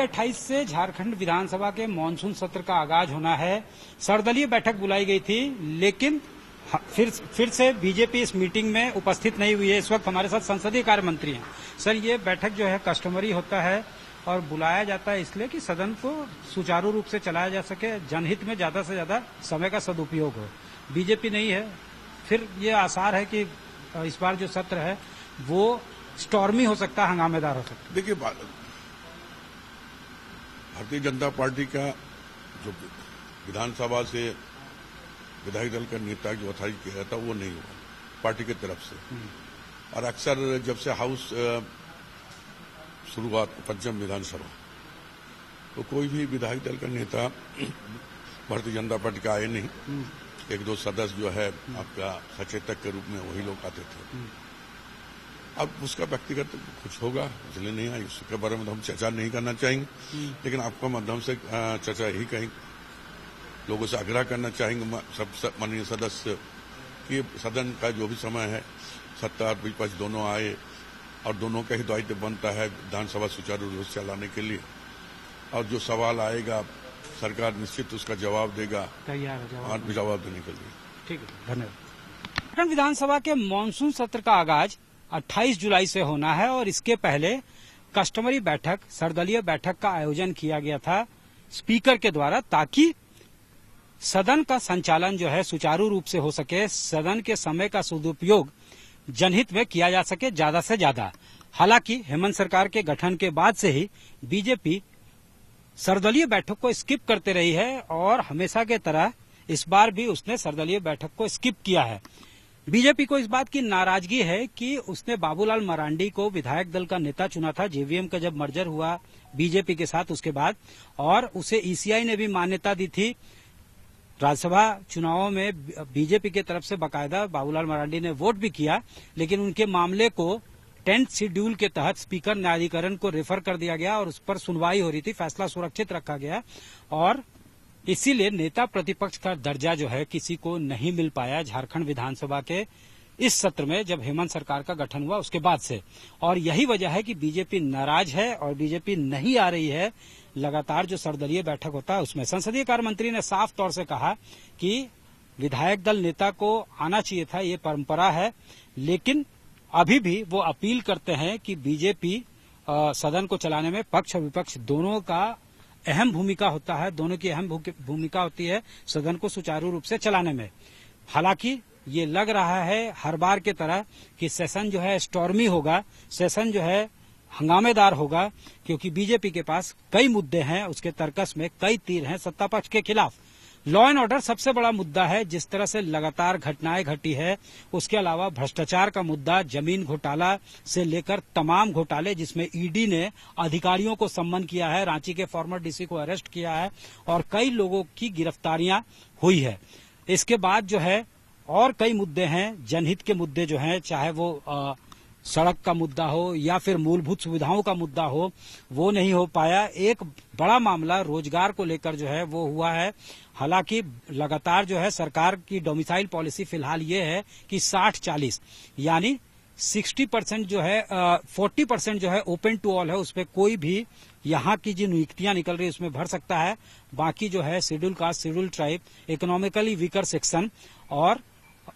28 से झारखंड विधानसभा के मानसून सत्र का आगाज होना है। सर्वदलीय बैठक बुलाई गई थी, लेकिन फिर से बीजेपी इस मीटिंग में उपस्थित नहीं हुई है। इस वक्त हमारे साथ संसदीय कार्य मंत्री हैं। सर, ये बैठक जो है कस्टमरी होता है और बुलाया जाता है इसलिए कि सदन को सुचारू रूप से चलाया जा सके, जनहित में ज्यादा से ज्यादा समय का सदुपयोग हो। बीजेपी नहीं है, फिर ये आसार है कि इस बार जो सत्र है वो स्टॉर्मी हो सकता है, हंगामेदार हो सकता है। देखिए, भारतीय जनता पार्टी का जो विधानसभा से विधायक दल का नेता जो अथॉरिटी किया जाता वो नहीं हुआ पार्टी की तरफ से। और अक्सर जब से हाउस शुरुआत पंचम विधानसभा, तो कोई भी विधायक दल का नेता भारतीय जनता पार्टी का आए नहीं। एक दो सदस्य जो है आपका सचेतक के रूप में वही लोग आते थे। अब उसका व्यक्तिगत कुछ होगा, इसलिए नहीं आई, उसके बारे में हम चर्चा नहीं करना चाहेंगे। लेकिन आपको माध्यम से चर्चा ही कहीं लोगों से आग्रह करना चाहेंगे सब माननीय सदस्य कि सदन का जो भी समय है सत्ता और विपक्ष दोनों आए और दोनों का ही दायित्व बनता है विधानसभा सुचारू रूप से चलाने के लिए। और जो सवाल आएगा सरकार निश्चित उसका जवाब देगा, तैयार है जवाब देने के लिए। ठीक है, धन्यवाद। झारखंड विधानसभा के मानसून सत्र का आगाज 28 जुलाई से होना है और इसके पहले कस्टमरी बैठक, सर्वदलीय बैठक का आयोजन किया गया था स्पीकर के द्वारा, ताकि सदन का संचालन जो है सुचारू रूप से हो सके, सदन के समय का सदुपयोग जनहित में किया जा सके ज्यादा से ज्यादा। हालांकि हेमंत सरकार के गठन के बाद से ही बीजेपी सर्वदलीय बैठक को स्किप करते रही है और हमेशा के तरह इस बार भी उसने सर्वदलीय बैठक को स्किप किया है। बीजेपी को इस बात की नाराजगी है कि उसने बाबूलाल मरांडी को विधायक दल का नेता चुना था जेवीएम का जब मर्जर हुआ बीजेपी के साथ उसके बाद, और उसे ईसीआई ने भी मान्यता दी थी। राज्यसभा चुनावों में बीजेपी की तरफ से बाकायदा बाबूलाल मरांडी ने वोट भी किया, लेकिन उनके मामले को 10th शेड्यूल के तहत स्पीकर न्यायाधिकरण को रेफर कर दिया गया और उस पर सुनवाई हो रही थी, फैसला सुरक्षित रखा गया और इसीलिए नेता प्रतिपक्ष का दर्जा जो है किसी को नहीं मिल पाया झारखंड विधानसभा के इस सत्र में, जब हेमंत सरकार का गठन हुआ उसके बाद से। और यही वजह है कि बीजेपी नाराज है और बीजेपी नहीं आ रही है लगातार जो सर्वदलीय बैठक होता है उसमें। संसदीय कार्य मंत्री ने साफ तौर से कहा कि विधायक दल नेता को आना चाहिए था, ये परंपरा है, लेकिन अभी भी वो अपील करते हैं कि बीजेपी सदन को चलाने में पक्ष और विपक्ष दोनों का अहम भूमिका होता है, दोनों की अहम भूमिका होती है सदन को सुचारू रूप से चलाने में। हालांकि ये लग रहा है हर बार की तरह कि सेशन जो है स्टॉर्मी होगा, सेशन जो है हंगामेदार होगा, क्योंकि बीजेपी के पास कई मुद्दे हैं, उसके तर्कस में कई तीर हैं सत्ता पक्ष के खिलाफ। लॉ एंड ऑर्डर सबसे बड़ा मुद्दा है, जिस तरह से लगातार घटनाएं घटी है। उसके अलावा भ्रष्टाचार का मुद्दा, जमीन घोटाला से लेकर तमाम घोटाले जिसमें ईडी ने अधिकारियों को सम्मन किया है, रांची के फॉर्मर डीसी को अरेस्ट किया है और कई लोगों की गिरफ्तारियां हुई है। इसके बाद जो है और कई मुद्दे हैं, जनहित के मुद्दे जो हैं, चाहे वो सड़क का मुद्दा हो या फिर मूलभूत सुविधाओं का मुद्दा हो, वो नहीं हो पाया। एक बड़ा मामला रोजगार को लेकर जो है वो हुआ है। हालांकि लगातार जो है सरकार की डोमिसाइल पॉलिसी फिलहाल ये है कि 60-40 यानी 60% जो है 40% जो है ओपन टू ऑल है, उसपे कोई भी यहाँ की जो नियुक्तियां निकल रही है उसमें भर सकता है। बाकी जो है schedule caste, schedule tribe, economically weaker section और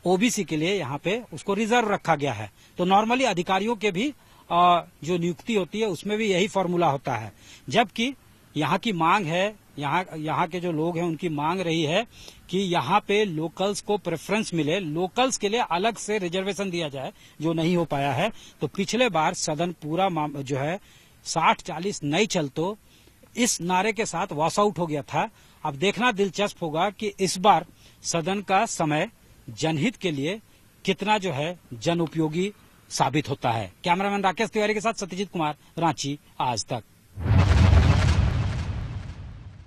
ओबीसी के लिए यहाँ पे उसको रिजर्व रखा गया है। तो नॉर्मली अधिकारियों के भी जो नियुक्ति होती है उसमें भी यही फॉर्मूला होता है, जबकि यहाँ की मांग है, यहाँ के जो लोग हैं उनकी मांग रही है कि यहाँ पे लोकल्स को प्रेफरेंस मिले, लोकल्स के लिए अलग से रिजर्वेशन दिया जाए, जो नहीं हो पाया है। तो पिछले बार सदन पूरा जो है 60-40 नहीं चल तो इस नारे के साथ वॉश आउट हो गया था। अब देखना दिलचस्प होगा कि इस बार सदन का समय जनहित के लिए कितना जो है जन उपयोगी साबित होता है। कैमरामैन राकेश तिवारी के साथ सत्यजीत कुमार, रांची आज तक।